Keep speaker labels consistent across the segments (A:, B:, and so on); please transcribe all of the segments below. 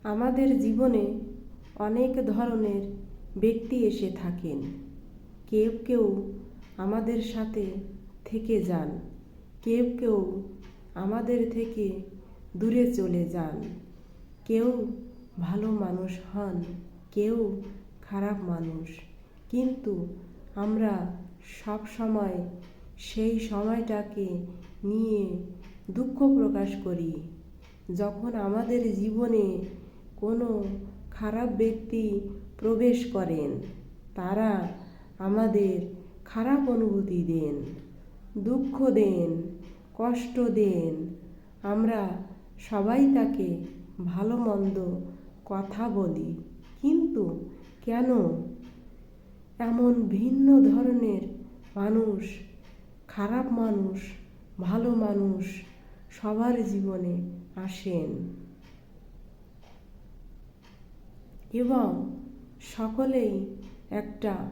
A: আমাদের জীবনে অনেক ধরনের ব্যক্তি এসে থাকেন। কেউ কেউ আমাদের সাথে থেকে যান, কেউ কেউ আমাদের থেকে দূরে চলে যান। কেউ ভালো মানুষ হন, কেউ খারাপ মানুষ, কিন্তু আমরা সব সময় সেই সময়টাকে নিয়ে দুঃখ প্রকাশ করি। যখন আমাদের জীবনে কোনো খারাপ ব্যক্তি প্রবেশ করেন, তারা আমাদের খারাপ অনুভূতি দেন, দুঃখ দেন, কষ্ট দেন। আমরা সবাই তাকে ভালো মন্দ কথা বলি, কিন্তু কেন এমন ভিন্ন ধরনের মানুষ, খারাপ মানুষ, ভালো মানুষ সবার জীবনে আসেন এবং সকলেই একটা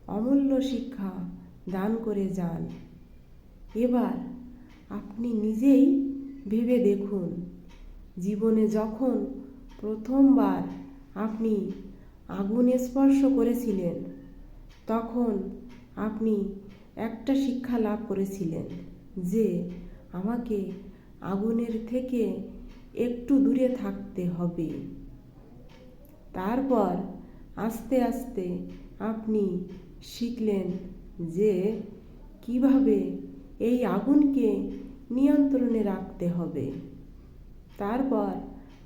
A: অমূল্য শিক্ষা দান করে যান। এবার আপনি নিজেই ভেবে দেখুন, জীবনে যখন প্রথমবার আপনি আগুন স্পর্শ করেছিলেন, তখন আপনি একটা শিক্ষা লাভ করেছিলেন যে আমাকে আগুনের থেকে একটু দূরে থাকতে হবে। তারপর আস্তে আস্তে আপনি শিখলেন যে কিভাবে এই আগুনকে নিয়ন্ত্রণে রাখতে হবে। তারপর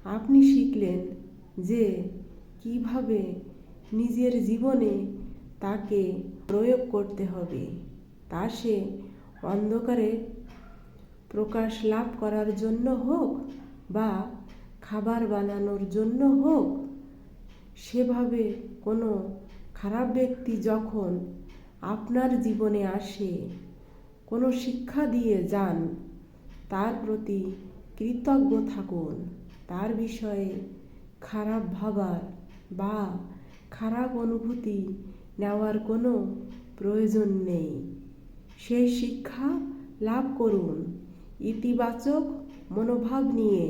A: আপনি শিখলেন যে কিভাবে নিজের জীবনে তাকে প্রয়োগ করতে হবে। তা সে অন্ধকারে প্রকাশ লাভ করার জন্য হোক বা খাবার বানানোর জন্য হোক। সেভাবে কোনো খারাপ ব্যক্তি যখন আপনার জীবনে আসে, কোনো শিক্ষা দিয়ে যান, তার প্রতি কৃতজ্ঞ থাকুন। তার বিষয়ে খারাপ ভাবার বা খারাপ অনুভূতি নেওয়ার কোনো প্রয়োজন নেই। সেই শিক্ষা লাভ করুন, ইতিবাচক মনোভাব নিয়ে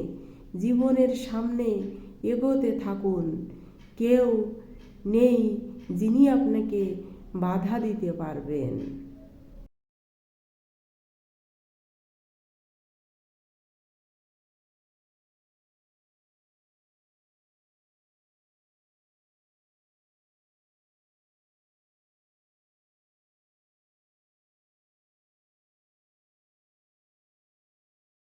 A: জীবনের সামনে এগোতে থাকুন। কেউ নেই যিনি আপনাকে বাধা দিতে পারবেন।